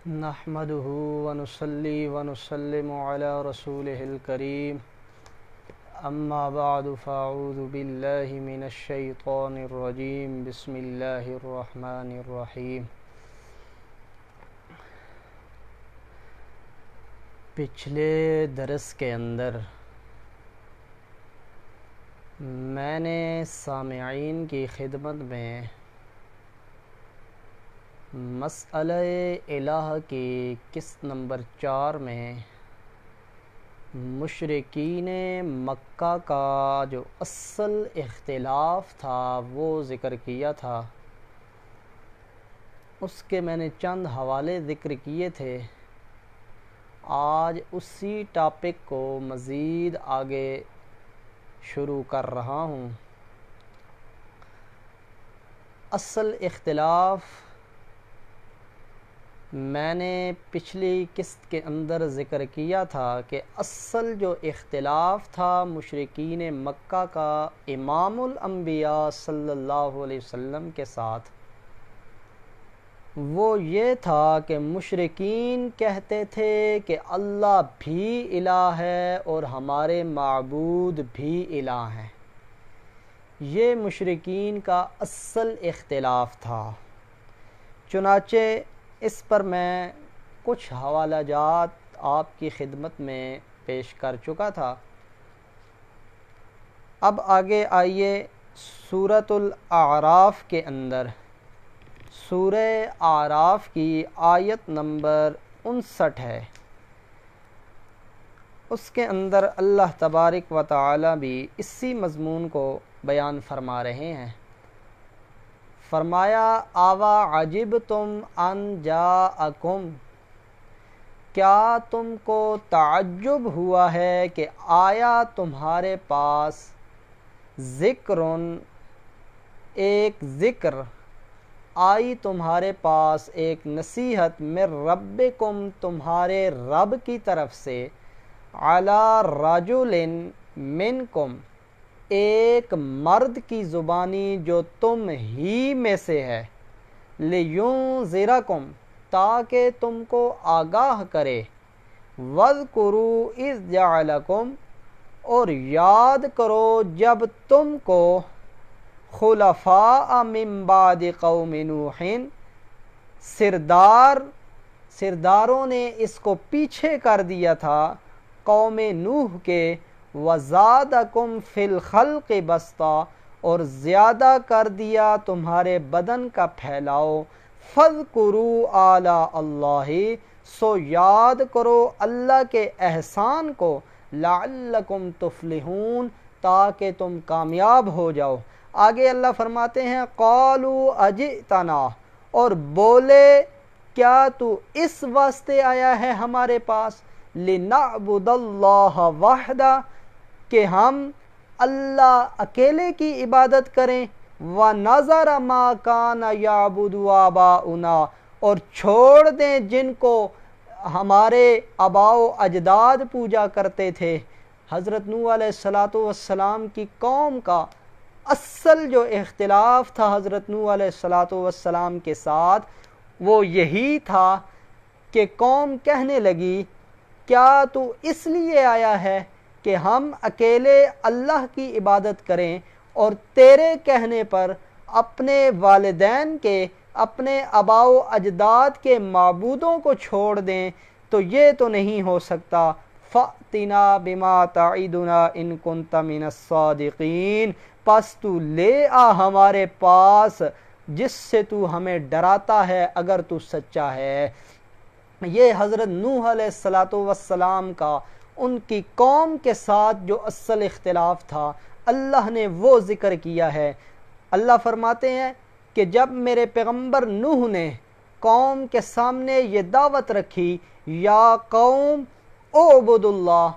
نحمده ونصلي ونسلم على رسوله الكريم اما بعد فاعوذ بالله من الشيطان الرجيم بسم الله الرحمن الرحيم۔ پچھلے درس کے اندر میں نے سامعین کی خدمت میں مسئلہ الہ کی قسط نمبر 4 میں مشرکین مکہ کا جو اصل اختلاف تھا وہ ذکر کیا تھا۔ اس کے میں نے چند حوالے ذکر کیے تھے۔ آج اسی ٹاپک کو مزید آگے شروع کر رہا ہوں۔ اصل اختلاف میں نے پچھلی قسط کے اندر ذکر کیا تھا کہ اصل جو اختلاف تھا مشرکین مکہ کا امام الانبیاء صلی اللہ علیہ وسلم کے ساتھ، وہ یہ تھا کہ مشرکین کہتے تھے کہ اللہ بھی الہ ہے اور ہمارے معبود بھی الہ ہیں۔ یہ مشرکین کا اصل اختلاف تھا۔ چنانچہ اس پر میں کچھ حوالہ جات آپ کی خدمت میں پیش کر چکا تھا۔ اب آگے آئیے سورۃ الاعراف کے اندر، سورہ اعراف کی آیت نمبر 59 ہے۔ اس کے اندر اللہ تبارک و تعالی بھی اسی مضمون کو بیان فرما رہے ہیں۔ فرمایا آوا عجبتم ان جاءکم، کیا تم کو تعجب ہوا ہے کہ آیا تمہارے پاس ایک ذکر آئی تمہارے پاس ایک نصیحت من ربکم تمہارے رب کی طرف سے، علی رجل منکم ایک مرد کی زبانی جو تم ہی میں سے ہے، لِيُنذِرَكُمْ تاکہ تم کو آگاہ کرے، وَاذْكُرُوا إِذْ جَعَلَكُمْ اور یاد کرو جب تم کو خلفاء من بعد قوم نوح سرداروں نے اس کو پیچھے کر دیا تھا قوم نوح کے، وَزَادَكُمْ فِي الْخَلْقِ بَسْطًا اور زیادہ کر دیا تمہارے بدن کا پھیلاؤ، فَاذْكُرُوا آلاء اللَّهِ سو یاد کرو اللہ کے احسان کو، لَعَلَّكُمْ تُفْلِحُونَ تاکہ تم کامیاب ہو جاؤ۔ آگے اللہ فرماتے ہیں قَالُوا أَجِئْتَنَا اور بولے کیا تو اس واسطے آیا ہے ہمارے پاس، لِنَعْبُدَ اللَّهَ وَحْدَهُ کہ ہم اللہ اکیلے کی عبادت کریں، وَنَذَرَ مَا كَانَ يَعْبُدُ آبَاؤُنَا اور چھوڑ دیں جن کو ہمارے آباء و اجداد پوجا کرتے تھے۔ حضرت نوح علیہ السلام کی قوم کا اصل جو اختلاف تھا حضرت نوح علیہ السلام کے ساتھ وہ یہی تھا کہ قوم کہنے لگی کیا تو اس لیے آیا ہے کہ ہم اکیلے اللہ کی عبادت کریں اور تیرے کہنے پر اپنے والدین کے، اپنے آباء و اجداد کے معبودوں کو چھوڑ دیں، تو یہ تو نہیں ہو سکتا۔ فَأْتِنَا بِمَا تَعِدُنَا إِن كُنْتَ مِنَ الصَّادِقِينَ پس تو لے آ ہمارے پاس جس سے تو ہمیں ڈراتا ہے اگر تو سچا ہے۔ یہ حضرت نوح علیہ السلام کا ان کی قوم کے ساتھ جو اصل اختلاف تھا اللہ نے وہ ذکر کیا ہے۔ اللہ فرماتے ہیں کہ جب میرے پیغمبر نوح نے قوم کے سامنے یہ دعوت رکھی، یا قوم اعبدوا اللہ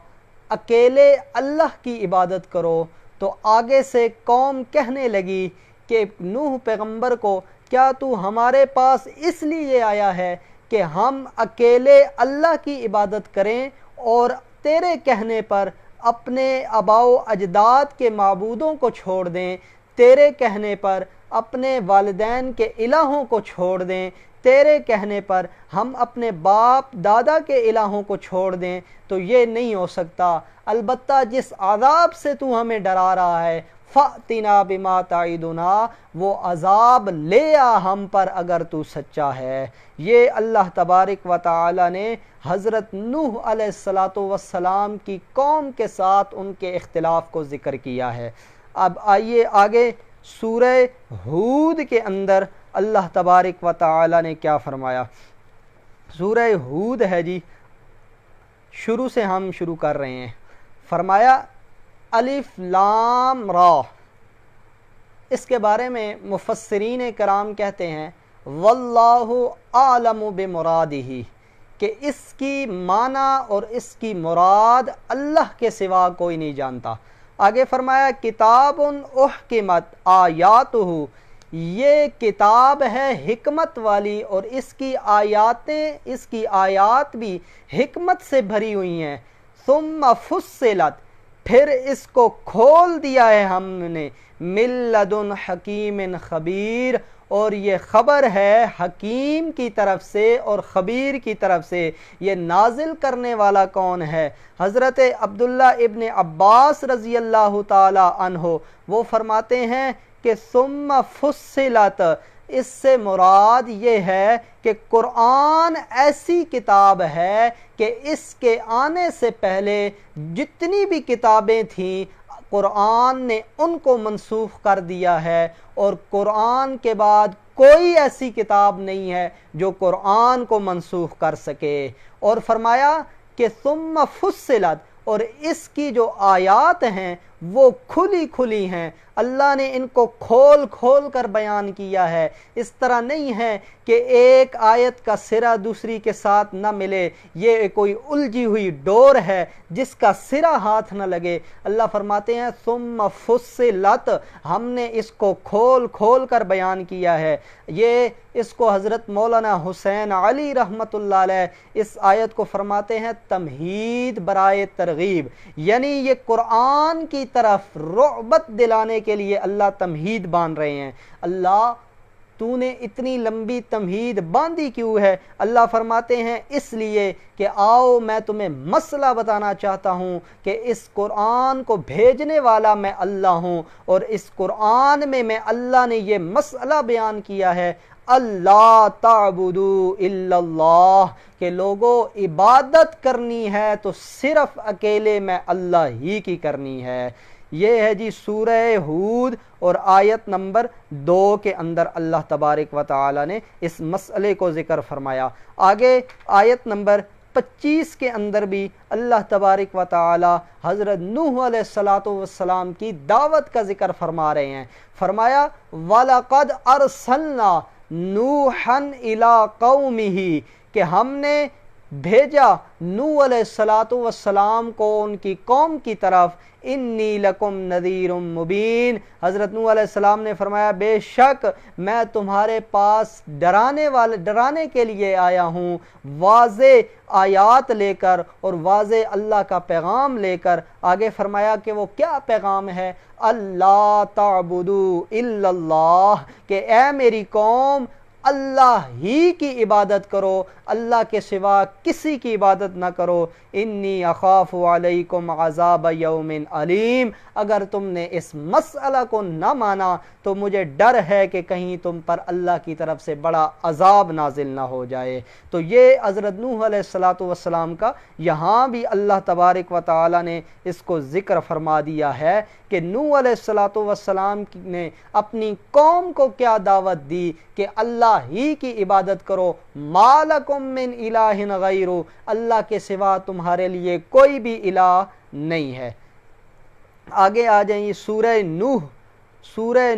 اکیلے اللہ کی عبادت کرو، تو آگے سے قوم کہنے لگی کہ نوح پیغمبر کو کیا تو ہمارے پاس اس لیے آیا ہے کہ ہم اکیلے اللہ کی عبادت کریں اور تیرے کہنے پر اپنے آباء و اجداد کے معبودوں کو چھوڑ دیں، تیرے کہنے پر اپنے والدین کے الہوں کو چھوڑ دیں، تیرے کہنے پر ہم اپنے باپ دادا کے الہوں کو چھوڑ دیں تو یہ نہیں ہو سکتا، البتہ جس عذاب سے تو ہمیں ڈرا رہا ہے فَأْتِنَا بِمَا تَعِدُنَا، وہ عذاب لے آ ہم پر اگر تو سچا ہے۔ یہ اللہ تبارک و تعالی نے حضرت نوح علیہ السلام کی قوم کے ساتھ ان کے اختلاف کو ذکر کیا ہے۔ اب آئیے آگے سورہ ہود کے اندر اللہ تبارک و تعالی نے کیا فرمایا۔ سورہ ہود ہے جی، شروع سے ہم شروع کر رہے ہیں۔ فرمایا الف لام را، اس کے بارے میں مفسرین کرام کہتے ہیں واللہ اعلم بمرادہ، کہ اس کی معنی اور اس کی مراد اللہ کے سوا کوئی نہیں جانتا۔ آگے فرمایا کتاب احکمت آیاتہ، یہ کتاب ہے حکمت والی اور اس کی آیات بھی حکمت سے بھری ہوئی ہیں۔ ثم فصلت، پھر اس کو کھول دیا ہے ہم نے، من لدن حکیم خبیر، اور یہ خبر ہے حکیم کی طرف سے اور خبیر کی طرف سے۔ یہ نازل کرنے والا کون ہے؟ حضرت عبداللہ ابن عباس رضی اللہ تعالی عنہ وہ فرماتے ہیں کہ ثم فصلت، اس سے مراد یہ ہے کہ قرآن ایسی کتاب ہے کہ اس کے آنے سے پہلے جتنی بھی کتابیں تھیں قرآن نے ان کو منسوخ کر دیا ہے، اور قرآن کے بعد کوئی ایسی کتاب نہیں ہے جو قرآن کو منسوخ کر سکے۔ اور فرمایا کہ ثم فصلت، اور اس کی جو آیات ہیں وہ کھلی کھلی ہیں، اللہ نے ان کو کھول کھول کر بیان کیا ہے۔ اس طرح نہیں ہے کہ ایک آیت کا سرا دوسری کے ساتھ نہ ملے، یہ کوئی الجھی ہوئی ڈور ہے جس کا سرا ہاتھ نہ لگے۔ اللہ فرماتے ہیں ثم فصلت، ہم نے اس کو کھول کھول کر بیان کیا ہے۔ یہ اس کو حضرت مولانا حسین علی رحمۃ اللہ علیہ اس آیت کو فرماتے ہیں تمہید برائے ترغیب، یعنی یہ قرآن کی طرف رغبت دلانے کے لیے اللہ تمہید باندھ رہے ہیں۔ اللہ تو نے اتنی لمبی تمہید باندھی کیوں ہے؟ اللہ فرماتے ہیں اس لیے کہ آؤ میں تمہیں مسئلہ بتانا چاہتا ہوں کہ اس قرآن کو بھیجنے والا میں اللہ ہوں، اور اس قرآن میں اللہ نے یہ مسئلہ بیان کیا ہے اللہ تعبدوا الا اللہ، کہ لوگوں عبادت کرنی ہے تو صرف اکیلے میں اللہ ہی کی کرنی ہے۔ یہ ہے جی سورہ ہود، اور آیت نمبر 2 کے اندر اللہ تبارک و تعالی نے اس مسئلے کو ذکر فرمایا۔ آگے آیت نمبر 25 کے اندر بھی اللہ تبارک و تعالی حضرت نوح علیہ السلام کی دعوت کا ذکر فرما رہے ہیں۔ فرمایا وَلَقَدْ أَرْسَلْنَا نُوحًا إِلَىٰ قَوْمِهِ، کہ ہم نے بھیجا نوح علیہ السلام کو ان کی قوم کی طرف، انی لکم نذیر مبین، حضرت نوح علیہ السلام نے فرمایا بے شک میں تمہارے پاس ڈرانے کے لیے آیا ہوں، واضح آیات لے کر اور واضح اللہ کا پیغام لے کر۔ آگے فرمایا کہ وہ کیا پیغام ہے؟ اللہ تعبدوا الا اللہ، کہ اے میری قوم اللہ ہی کی عبادت کرو، اللہ کے سوا کسی کی عبادت نہ کرو۔ انی اخاف علیکم عذاب یوم علیم، اگر تم نے اس مسئلہ کو نہ مانا تو مجھے ڈر ہے کہ کہیں تم پر اللہ کی طرف سے بڑا عذاب نازل نہ ہو جائے۔ تو یہ حضرت نوح علیہ السلام کا یہاں بھی اللہ تبارک و تعالی نے اس کو ذکر فرما دیا ہے کہ نوح علیہ السلام نے اپنی قوم کو کیا دعوت دی کہ اللہ ہی کی عبادت کرو، ما لکم من الہ غیرہ، اللہ کے سوا تمہارے لیے کوئی بھی الہ نہیں ہے۔ آگے آ جائیں سورہ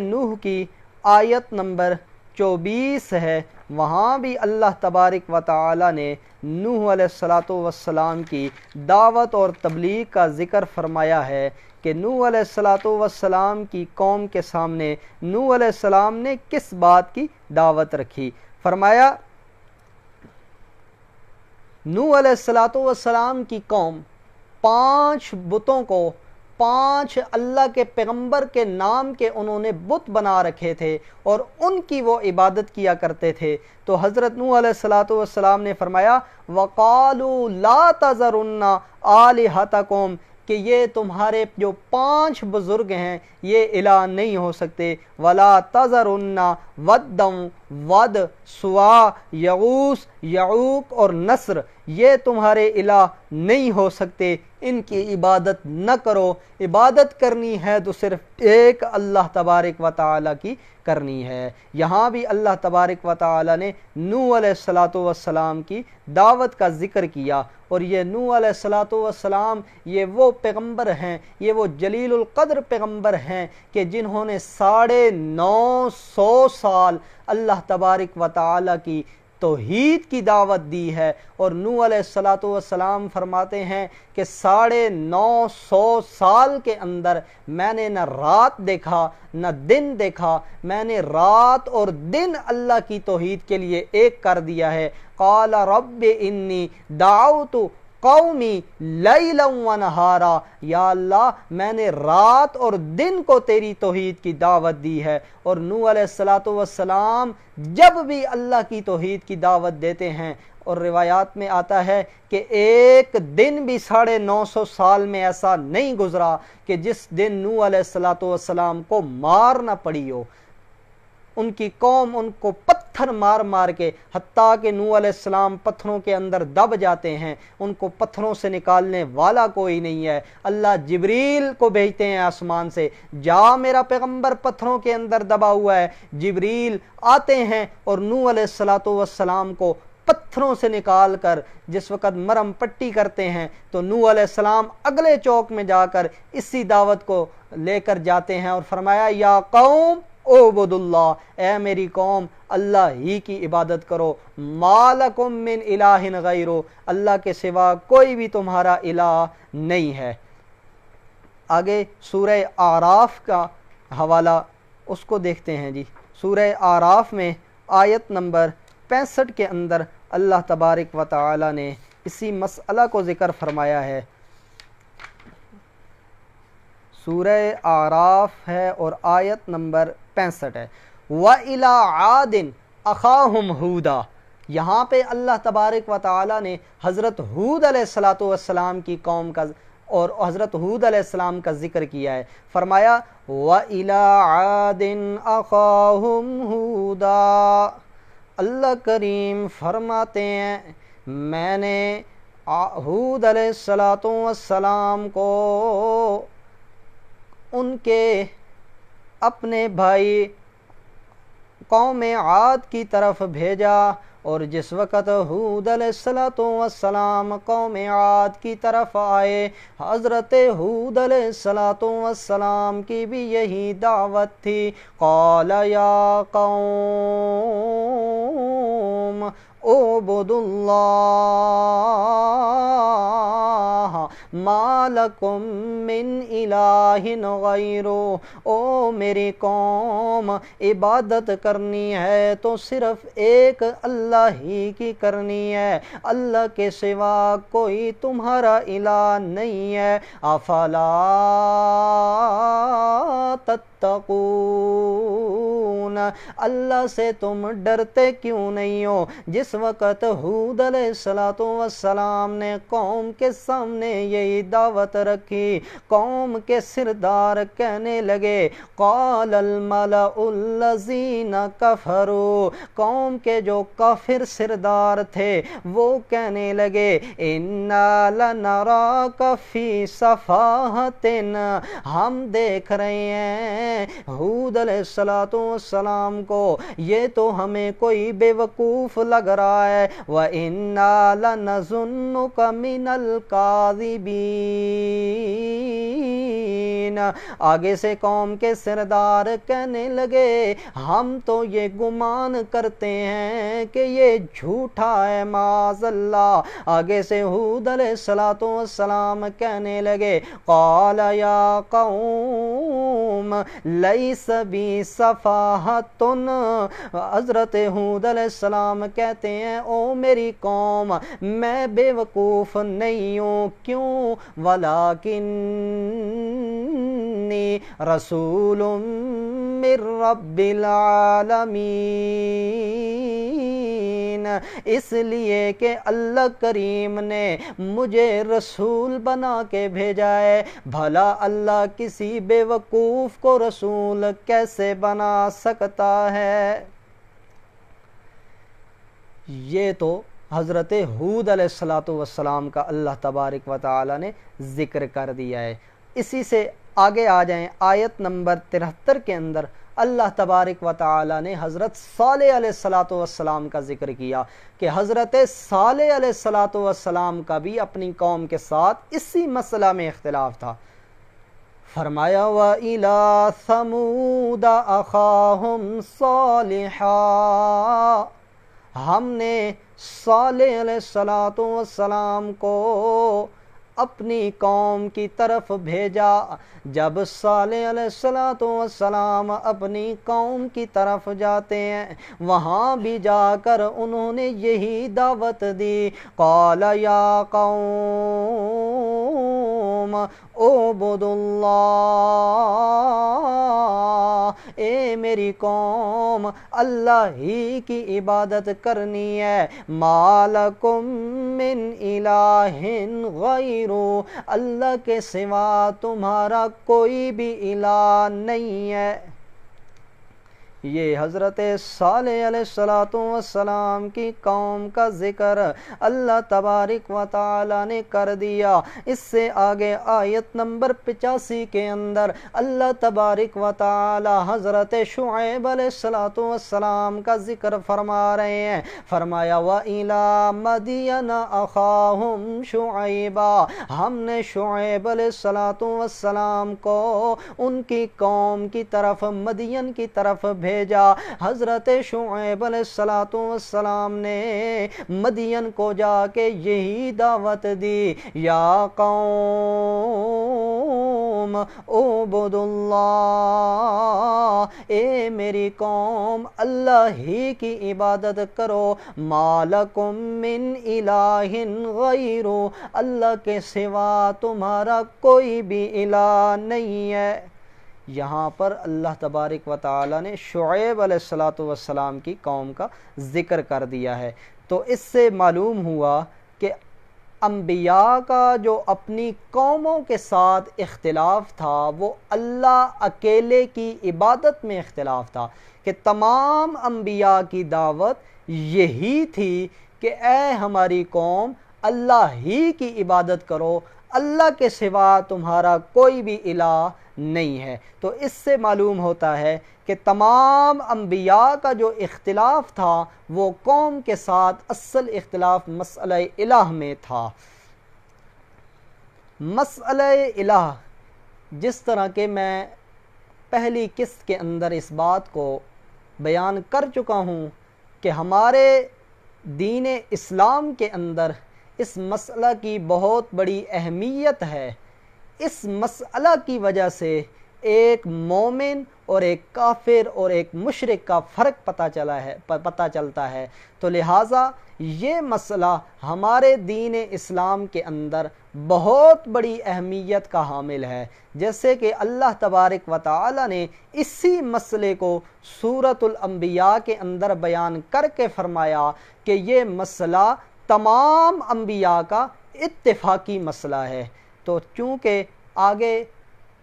نوح کی آیت نمبر 24 ہے، وہاں بھی اللہ تبارک و تعالی نے نوح علیہ السلام کی دعوت اور تبلیغ کا ذکر فرمایا ہے کہ نوح علیہ السلام کی قوم کے سامنے نوح علیہ السلام نے کس بات کی دعوت رکھی۔ فرمایا نوح علیہ السلام کی قوم 5 بتوں کو 5 اللہ کے پیغمبر کے نام کے انہوں نے بت بنا رکھے تھے اور ان کی وہ عبادت کیا کرتے تھے۔ تو حضرت نوح علیہ السلام نے فرمایا وَقَالُوا لَا تَذَرُنَّ آلِهَتَكُمْ کہ یہ تمہارے جو 5 بزرگ ہیں یہ الہ نہیں ہو سکتے۔ وَلَا تَذَرُنَّ وَدًّا ود، سوا، یغوث، یعوق اور نصر یہ تمہارے الہ نہیں ہو سکتے، ان کی عبادت نہ کرو۔ عبادت کرنی ہے تو صرف ایک اللہ تبارک و تعالی کی کرنی ہے۔ یہاں بھی اللہ تبارک و تعالی نے نوح علیہ السلام کی دعوت کا ذکر کیا، اور یہ نوح علیہ السلام یہ وہ پیغمبر ہیں، یہ وہ جلیل القدر پیغمبر ہیں کہ جنہوں نے 950 سال اللہ تبارک و تعالی کی توحید کی دعوت دی ہے۔ اور نوح علیہ السلام فرماتے ہیں کہ 950 سال کے اندر میں نے نہ رات دیکھا نہ دن دیکھا، میں نے رات اور دن اللہ کی توحید کے لیے ایک کر دیا ہے۔ قال رب انی دعوت قومی لیلا و نہارا، یا اللہ میں نے رات اور دن کو تیری توحید کی دعوت دی ہے۔ اور نوح علیہ السلام جب بھی اللہ کی توحید کی دعوت دیتے ہیں، اور روایات میں آتا ہے کہ ایک دن بھی 950 سال میں ایسا نہیں گزرا کہ جس دن نوح علیہ السلام کو مار نہ پڑی ہو۔ ان کی قوم ان کو پتھر مار مار کے، حتیٰ کہ نوح علیہ السلام پتھروں کے اندر دب جاتے ہیں، ان کو پتھروں سے نکالنے والا کوئی نہیں ہے۔ اللہ جبریل کو بھیجتے ہیں آسمان سے، جا میرا پیغمبر پتھروں کے اندر دبا ہوا ہے۔ جبریل آتے ہیں اور نوح علیہ السلام کو پتھروں سے نکال کر جس وقت مرم پٹی کرتے ہیں تو نوح علیہ السلام اگلے چوک میں جا کر اسی دعوت کو لے کر جاتے ہیں اور فرمایا یا قوم اعبدوا اللہ، اے میری قوم اللہ ہی کی عبادت کرو، ما لکم من الہ غیرہ، اللہ کے سوا کوئی بھی تمہارا الہ نہیں ہے۔ آگے سورہ اعراف کا حوالہ اس کو دیکھتے ہیں جی۔ سورہ اعراف میں آیت نمبر 65 کے اندر اللہ تبارک و تعالی نے اسی مسئلہ کو ذکر فرمایا ہے۔ سورہ اعراف ہے اور آیت نمبر 65 ہے۔ وَإِلَىٰ عَادٍ أَخَاهُمْ هُودًا، یہاں پہ اللہ تبارک و تعالی نے حضرت ہود علیہ السلام کی قوم کا اور حضرت ہود علیہ السلام کا ذکر کیا ہے۔ فرمایا وَإِلَىٰ عَادٍ أَخَاهُمْ هُودًا، اللہ کریم فرماتے ہیں میں نے ہود علیہ السلام کو ان کے اپنے بھائی قوم عاد کی طرف بھیجا، اور جس وقت ہود علیہ السلام قوم عاد کی طرف آئے، حضرت ہود علیہ السلام کی بھی یہی دعوت تھی۔ قال یا قوم اعبدوا اللہ ما لکم من الہ غیرہ، او میری قوم عبادت کرنی ہے تو صرف ایک اللہ ہی کی کرنی ہے، اللہ کے سوا کوئی تمہارا الہ نہیں ہے۔ افلا تتقون، اللہ سے تم ڈرتے کیوں نہیں ہو؟ جس وقت ہود علیہ السلام نے قوم کے سامنے یہی دعوت رکھی، قوم کے سردار کہنے لگے قال الملأ الذین کفروا، قوم کے جو کافر سردار تھے وہ کہنے لگے انا لنراک فی صفاحۃ، ہم دیکھ رہے ہیں ہود علیہ السلام کو یہ تو ہمیں کوئی بے وقوف لگ رہا ہے، وَإِنَّا لَنَظُنُّكَ مِنَ الْكَاذِبِينَ، آگے سے قوم کے سردار کہنے لگے ہم تو یہ گمان کرتے ہیں کہ یہ جھوٹا ہے معاذ اللہ۔ آگے سے ہود علیہ السلام کہنے لگے قال یا قوم قوم لیس بی صفاحتن، حضرت ہود علیہ السلام کہتے ہیں او میری قوم میں بے وقوف نہیں ہوں، کیوں؟ وَلَٰكِنِّي رَسُولٌ مِّن رَّبِّ الْعَالَمِينَ، اس لیے کہ اللہ کریم نے مجھے رسول بنا کے بھیجا ہے۔ بھلا اللہ کسی بے وقوف کو رسول کیسے بنا سکتا ہے؟ یہ تو حضرت ہود علیہ السلام کا اللہ تبارک و تعالی نے ذکر کر دیا ہے۔ اسی سے آگے آ جائیں، آیت نمبر 73 کے اندر اللہ تبارک و تعالی نے حضرت صالح علیہ السلام کا ذکر کیا کہ حضرت صالح علیہ السلام کا بھی اپنی قوم کے ساتھ اسی مسئلہ میں اختلاف تھا۔ فرمایا وَإِلَىٰ ثَمُودَ أَخَاهُمْ صَالِحًا، ہم نے صالح علیہ السلام کو اپنی قوم کی طرف بھیجا۔ جب صالح علیہ السلام اپنی قوم کی طرف جاتے ہیں، وہاں بھی جا کر انہوں نے یہی دعوت دی، قال یا قوم اعبدوا اللہ، اے میری قوم اللہ ہی کی عبادت کرنی ہے، ما لکم من الہ غیرہ، اللہ کے سوا تمہارا کوئی بھی الہ نہیں ہے۔ یہ حضرت صالح علیہ السلام کی قوم کا ذکر اللہ تبارک و تعالی نے کر دیا۔ اس سے آگے آیت نمبر 85 کے اندر اللہ تبارک و تعالی حضرت شعیب علیہ السلام کا ذکر فرما رہے ہیں۔ فرمایا وَإِلَىٰ مَدْيَنَ أَخَاهُمْ شُعَيْبًا، ہم نے شعیب علیہ السلام کو ان کی قوم کی طرف مدین کی طرف بھیجا۔ حضرت شعیب علیہ السلام نے مدین کو جا کے یہی دعوت دی، یا قوم اعبدوا اللہ، اے میری قوم اللہ ہی کی عبادت کرو، ما لکم من الہ غیرہ، اللہ کے سوا تمہارا کوئی بھی الہ نہیں ہے۔ یہاں پر اللہ تبارک و تعالی نے شعیب علیہ السلام کی قوم کا ذکر کر دیا ہے۔ تو اس سے معلوم ہوا کہ انبیاء کا جو اپنی قوموں کے ساتھ اختلاف تھا وہ اللہ اکیلے کی عبادت میں اختلاف تھا، کہ تمام انبیاء کی دعوت یہی تھی کہ اے ہماری قوم اللہ ہی کی عبادت کرو، اللہ کے سوا تمہارا کوئی بھی الہ نہیں ہے۔ تو اس سے معلوم ہوتا ہے کہ تمام انبیاء کا جو اختلاف تھا وہ قوم کے ساتھ اصل اختلاف مسئلہ الہ میں تھا۔ مسئلہ الہ، جس طرح کہ میں پہلی قسط کے اندر اس بات کو بیان کر چکا ہوں کہ ہمارے دین اسلام کے اندر اس مسئلہ کی بہت بڑی اہمیت ہے۔ اس مسئلہ کی وجہ سے ایک مومن اور ایک کافر اور ایک مشرک کا فرق پتہ چلتا ہے۔ تو لہٰذا یہ مسئلہ ہمارے دین اسلام کے اندر بہت بڑی اہمیت کا حامل ہے، جیسے کہ اللہ تبارک و تعالی نے اسی مسئلے کو سورۃ الانبیاء کے اندر بیان کر کے فرمایا کہ یہ مسئلہ تمام انبیاء کا اتفاقی مسئلہ ہے۔ تو چونکہ آگے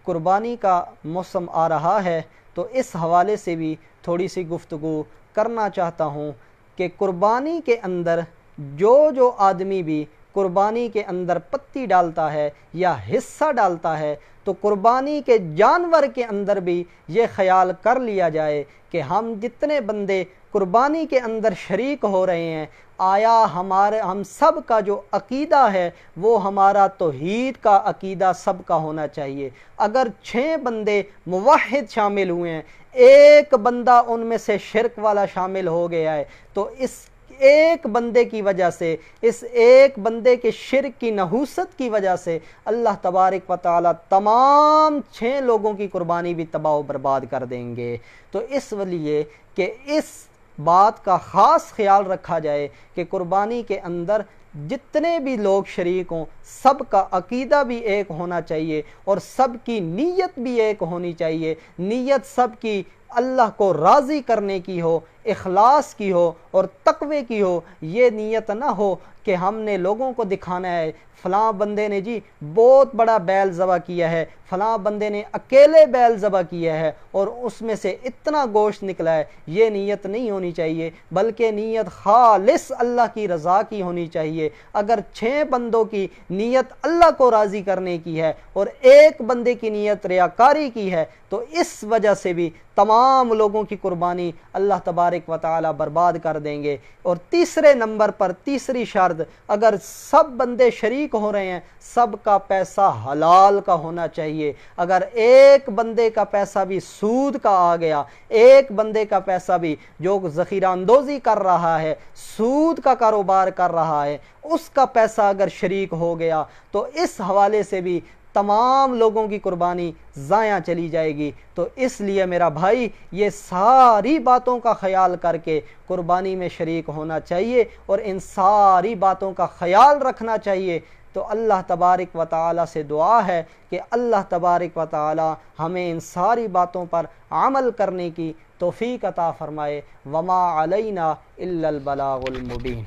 قربانی کا موسم آ رہا ہے تو اس حوالے سے بھی تھوڑی سی گفتگو کرنا چاہتا ہوں کہ قربانی کے اندر جو آدمی بھی قربانی کے اندر پتی ڈالتا ہے یا حصہ ڈالتا ہے تو قربانی کے جانور کے اندر بھی یہ خیال کر لیا جائے کہ ہم جتنے بندے قربانی کے اندر شریک ہو رہے ہیں، آیا ہم سب کا جو عقیدہ ہے وہ ہمارا توحید کا عقیدہ سب کا ہونا چاہیے۔ اگر 6 بندے موحد شامل ہوئے ہیں، ایک بندہ ان میں سے شرک والا شامل ہو گیا ہے، تو ایک بندے کی وجہ سے، اس ایک بندے کے شرک کی نحوست کی وجہ سے اللہ تبارک و تعالی تمام 6 لوگوں کی قربانی بھی تباہ و برباد کر دیں گے۔ تو اس لیے کہ اس بات کا خاص خیال رکھا جائے کہ قربانی کے اندر جتنے بھی لوگ شریک ہوں سب کا عقیدہ بھی ایک ہونا چاہیے اور سب کی نیت بھی ایک ہونی چاہیے۔ نیت سب کی اللہ کو راضی کرنے کی ہو، اخلاص کی ہو اور تقوی کی ہو۔ یہ نیت نہ ہو کہ ہم نے لوگوں کو دکھانا ہے فلاں بندے نے جی بہت بڑا بیل ذبح کیا ہے، فلاں بندے نے اکیلے بیل ذبح کیا ہے اور اس میں سے اتنا گوشت نکلا ہے۔ یہ نیت نہیں ہونی چاہیے، بلکہ نیت خالص اللہ کی رضا کی ہونی چاہیے۔ اگر 6 بندوں کی نیت اللہ کو راضی کرنے کی ہے اور ایک بندے کی نیت ریاکاری کی ہے تو اس وجہ سے بھی تمام لوگوں کی قربانی اللہ تبارک و تعالی برباد کر دیں گے۔ اور تیسرے نمبر پر تیسری شرط، اگر سب بندے شریک ہو رہے ہیں سب کا پیسہ حلال کا ہونا چاہیے۔ اگر ایک بندے کا پیسہ بھی سود کا آ گیا، ایک بندے کا پیسہ بھی جو ذخیرہ اندوزی کر رہا ہے، سود کا کاروبار کر رہا ہے، اس کا پیسہ اگر شریک ہو گیا تو اس حوالے سے بھی تمام لوگوں کی قربانی ضائع چلی جائے گی۔ تو اس لیے میرا بھائی یہ ساری باتوں کا خیال کر کے قربانی میں شریک ہونا چاہیے اور ان ساری باتوں کا خیال رکھنا چاہیے۔ تو اللہ تبارک و تعالی سے دعا ہے کہ اللہ تبارک و تعالی ہمیں ان ساری باتوں پر عمل کرنے کی توفیق عطا فرمائے۔ وما علینا الا البلاغ المبین۔